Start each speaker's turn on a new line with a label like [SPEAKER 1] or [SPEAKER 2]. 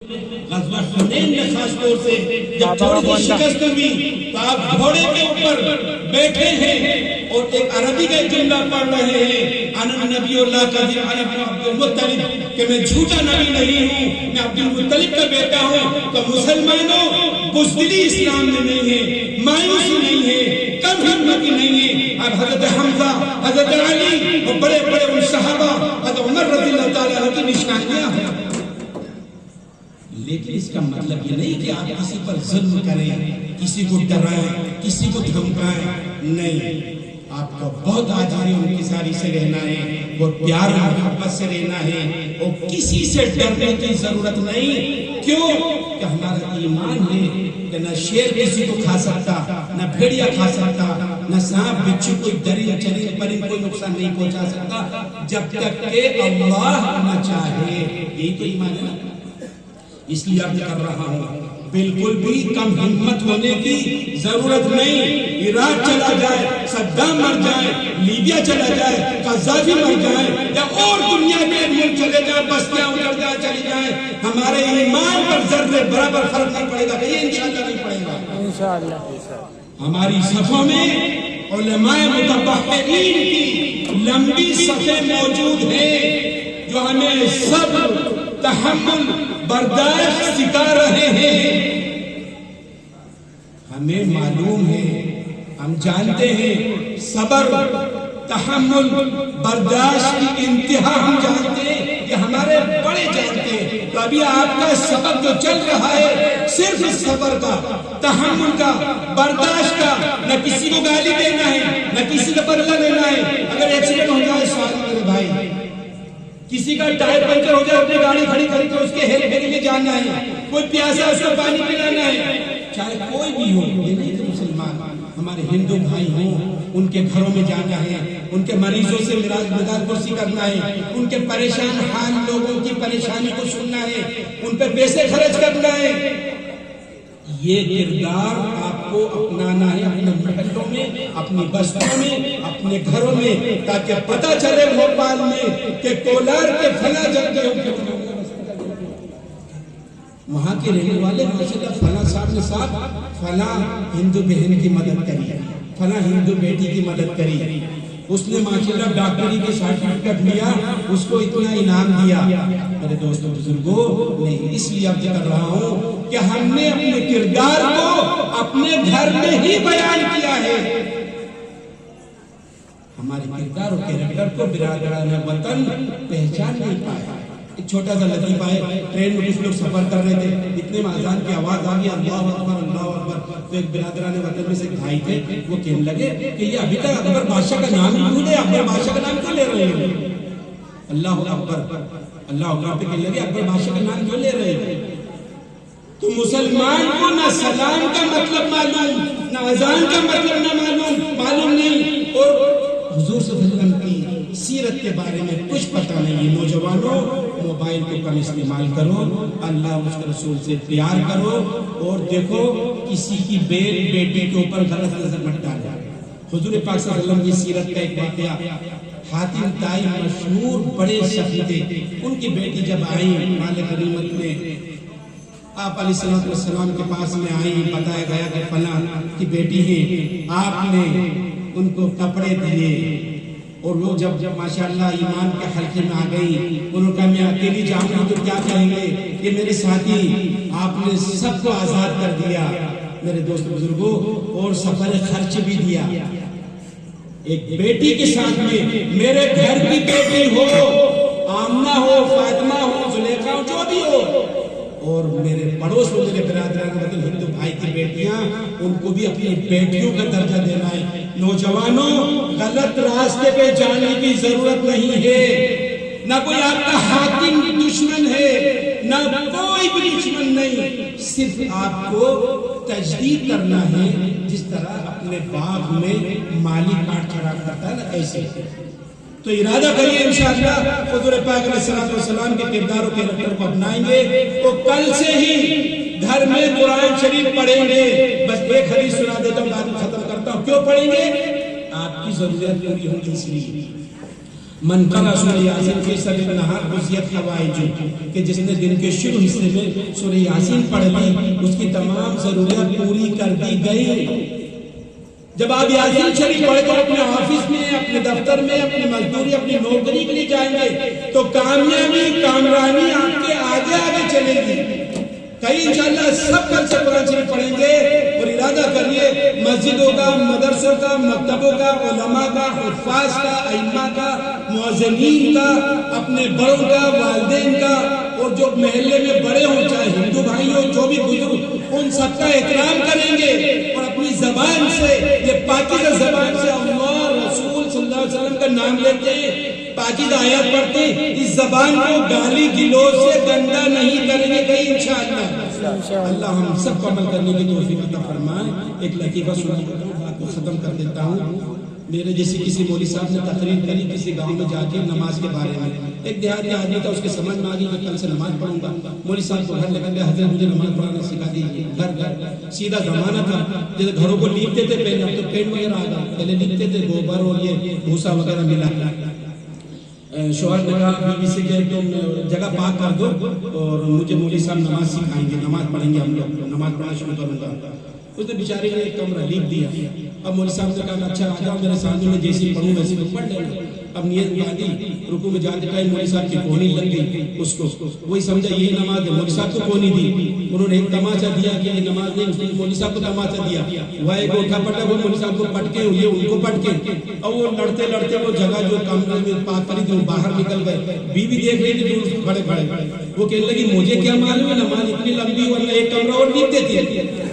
[SPEAKER 1] غزوہ حنین میں خاص طور سے جب تھوڑی سی شکست ہوئی تو آپ گھوڑے کے اوپر بیٹھے ہیں اور ایک عربی کا جملہ پڑھ رہے ہیں انا نبی اللہ کا انا عبد المطلب کہ میں جھوٹا نبی نہیں ہوں، میں عبد المطلب کا بیٹا ہوں۔ تو مسلمانوں بزدلی اسلام میں نہیں ہے، مایوسی نہیں ہے، کم ہمتی نہیں ہے۔ اب حضرت حمزہ، حضرت علی اور بڑے بڑے ان صحابہ حضرت عمر رضی اللہ تعالیٰ عنہ کی نشانیاں ہیں، لیکن اس کا مطلب یہ نہیں کہ آپ کسی پر ظلم کریں، کسی کو ڈرائیں، کسی کو دھمکائیں، نہیں۔ آپ کو بہت آجاری ان کی ساری سے رہنا ہے، وہ پیار اور محبت سے رہنا ہے، اور کسی سے ڈرنے کی ضرورت نہیں۔ کیوں کہ ہمارا ایمان ہے کہ نہ شیر کسی کو کھا سکتا، نہ بھیڑیا کھا سکتا، نہ سانپ بچھو کوئی درند چرند پرند کوئی نقصان نہیں پہنچا سکتا جب تک کہ اللہ نہ چاہے۔ یہی تو ایمان ہے نا۔ اس لیے اب کر رہا ہوں، بالکل بھی کم ہمت ہونے کی ضرورت نہیں۔ عراق چلا جائے، صدام مر جائے، لیبیا چلا جائے، قذافی مر جائے، یا اور دنیا کے ملک چلے جائیں، بستیاں اجڑ جائیں، چلی جائیں، ہمارے ایمان پر ذرے برابر فرق نہیں پڑے گا، یہ انشاءاللہ نہیں پڑے گا۔ انشاءاللہ ہماری صفوں میں علماء متبحرین کی لمبی صفیں موجود ہیں جو ہمیں صبر، تحمل، برداشت سکھا رہے ہیں۔ ہمیں معلوم ہے، ہم جانتے ہیں، صبر، تحمل، برداشت کی انتہا ہم جانتے ہیں، یہ ہمارے بڑے جانتے ہیں۔ تو ابھی آپ کا سبق جو چل رہا ہے صرف صبر کا، تحمل کا، برداشت کا، نہ کسی کو گالی دینا ہے، نہ کسی کا بدلہ لینا ہے۔ اگر ایکسیڈنٹ ہو جائے سوال میرے بھائی، کسی کا ٹائر پنچر ہو جائے، اپنی گاڑی کھڑی کری تو اس کے ہیلپ کے لیے جانا ہے، کوئی پیاسا اس کو پانی پلانا ہے، چاہے کوئی بھی ہو۔ یہ نہیں کہ مسلمان ہمارے ہندو بھائی ہوں، ان کے گھروں میں جانا ہے، ان کے مریضوں سے مدد پرسی کرنا ہے، ان کے پریشان حال لوگوں کی پریشانی کو سننا ہے، ان پہ پیسے خرچ کرنا ہے۔ یہ کردار آپ کو اپنانا ہے اپنے محلوں میں، اپنی بستیوں میں، اپنے گھروں میں، تاکہ پتہ چلے بھوپال میں کہ کولار کے فلاں جگہ وہاں کے رہنے والے ماشاءاللہ فلاں صاحب نے فلاں ہندو بہن کی مدد کری، فلاں ہندو بیٹی کی مدد کری، اس نے ماشاءاللہ ڈاکٹری کے سرٹیفکیٹ لیا، اس کو اتنا انعام دیا۔ میرے دوستوں بزرگوں، میں اس لیے اب کر رہا ہوں کہ ہم نے اپنے کردار کو اپنے گھر میں ہی بیان کیا ہے۔ ہمارے کردار اور کریکٹر کو برادران وطن پہچان نہیں پایا۔ ایک چھوٹا سا لطیفہ ہے، ٹرین میں کچھ لوگ سفر کر رہے تھے، اتنے میں اذان کی آواز آ گئی، اللہ اکبر اللہ اکبر۔ تو ایک برادران وطن میں سے بھائی تھے، وہ کہنے لگے کہ یہ ابھی تک اکبر بادشاہ کا نام ہی بھولے، اکبر بادشاہ کا نام کیوں لے رہے ہیں؟ اللہ اکبر اللہ اکبر پہ کہنے لگے اکبر بادشاہ کا نام کیوں لے رہے ہیں؟ تو مسلمان کو نہ سلام کا مطلب معلوم، نہ اذان کا مطلب نہ معلوم نہیں، اور حضور صلی اللہ علیہ وسلم کی سیرت کے بارے میں کچھ پتہ نہیں ہے۔ نوجوانوں، موبائل کو کم استعمال کرو، اللہ اس کے رسول سے پیار کرو، اور دیکھو کسی کی بیٹی کے اوپر غلط نظر مت ڈالو۔ حضور پاک صلی اللہ علیہ وسلم کی سیرت کا ایک واقعہ، حاتم طائی مشہور بڑے سخی تھے، ان کی بیٹی جب آئی مال غنیمت میں، آپ علیہ السلام کے پاس میں آئی، بتایا گیا کہ فلاں کی بیٹی ہے، آپ نے ان کو کپڑے دیے، اور وہ جب ماشاءاللہ ایمان کے حلقے میں آ گئی، انہوں نے کہا میں اکیلی جاؤں گی تو کیا کہیں گے، یہ میرے ساتھی، آپ نے سب کو آزاد کر دیا میرے دوست بزرگوں، اور سفر خرچ بھی دیا۔ ایک بیٹی کے ساتھ میں، میرے گھر کی بیٹی ہو، آمنہ ہو، فاطمہ ہو، زلیخا ہو، جو بھی ہو، اور میرے پڑوس میں میرے برادران وطن ہندو بھائی کی بیٹیاں، ان کو بھی اپنی بیٹیوں کا درجہ دینا ہے۔ نوجوانوں، غلط راستے پہ جانے کی ضرورت نہیں ہے، نہ کوئی آپ کا حاکم دشمن ہے، نہ کوئی بھی دشمن نہیں، صرف آپ کو تجدید کرنا ہے، جس طرح اپنے باغ میں مالی کاٹ چڑھا کرتا ہے نا، ایسے۔ تو ارادہ کریے انشاءاللہ حضور پاک علیہ السلام کے کردار و کریکٹر کو اپنائیں گے، تو کل سے ہی گھر میں قرآن شریف پڑھیں گے۔ بس ایک حدیث سنا دیتا ہوں، بعد میں ختم کرتا ہوں۔ کیوں پڑھیں گے؟ آپ کی ضرورت پوری ہوگی اس لیے۔ من قرأ سورہ یاسین فی سبیل النہار غزیت حوائج، کہ جس نے دن کے شروع حصے میں سورہ یاسین پڑھ لی اس کی تمام ضروریات پوری کر دی گئی۔ جب آپ یاسین شریف پڑھ کر اپنے آفس میں، اپنے دفتر میں، اپنی مزدوری، اپنی نوکری کے لیے جائیں گے تو کامیابی، کامرانی آپ کے آگے آگے چلے گی۔ کئی انشاءاللہ سب کل سے قرآن شریف پڑھیں گے اور ارادہ کریے مسجدوں کا، مدرسوں کا، مکتبوں کا، علماء کا، حفاظ کا، ائمہ کا، مؤذنین کا، اپنے بڑوں کا، والدین کا، اور جو محلے میں بڑے ہوں چاہے ہندو بھائی ہو، جو بھی بزرگ، ان سب کا احترام کریں گے اور اپنی زبان سے، یہ پاکیزہ زبان سے اللہ رسول صلی اللہ علیہ وسلم کا نام لیتے ہیں، پاکیزہ آیات پڑھتے ہیں، اس زبان کو گالی گلوچ سے گندا نہیں کریں گے کہیں انشاءاللہ۔ اللہ ہم سب کو عمل کرنے کی توفیق عطا فرمائے۔ ایک لطیفہ سنا دیتا ہوں، بات کو ختم کر دیتا ہوں۔ میرے جیسے کسی مولوی صاحب نے تقریر کری کسی گاؤں میں جا کے نماز کے بارے میں، ایک دیہاتی آدمی تھا، اس کے سمجھ میں آ گئی کہ کل سے نماز پڑھوں گا۔ مولوی صاحب کو گھر لے کر گیا، حضرت مجھے نماز پڑھانا سکھا دیجیے۔ گھر سیدھا زمانہ تھا جیسے گھروں کو لیپتے تھے پہلے، اب تو پینٹ وغیرہ آ گیا، پہلے لیپتے تھے گوبر اور یہ بھوسا وغیرہ ملا۔ شوہر نے کہا بیوی سے کہ تم جگہ پاک کر دو اور مجھے مولوی صاحب نماز سکھائیں گے، نماز پڑھیں گے، ہم لوگ نماز پڑھنا شروع کروں گا۔ اس نے بیچارے نے ایک کمرہ لیپ دیا۔ اب مولوی صاحب نے کہا اچھا آ جاؤ میرے سامنے، میں جیسے پڑھوں ویسے پڑھ لینا۔ اب نیت باندھی، رکوع میں جاتے ٹائم مولوی صاحب کی کونی لگ گئی اس کو، وہی سمجھا یہ نماز ہے، مولوی صاحب کو کونی دی، انہوں نے ایک تماچا دیا کہ یہ نماز نہیں، اس نے مولوی صاحب کو تماچا دیا، وہ ایک اٹھا پٹا، وہ مولوی صاحب کو پٹکے ہوئے ان کو پٹکے، اور وہ لڑتے لڑتے وہ جگہ جو کمرے میں پاک کری تھی وہ باہر نکل گئے۔ بیوی دیکھ رہی تھی دور کھڑے کھڑے، وہ کہنے لگی مجھے کیا معلوم ہے نماز اتنی لمبی ورنہ ایک کمرہ اور لیپ دیتی ہے۔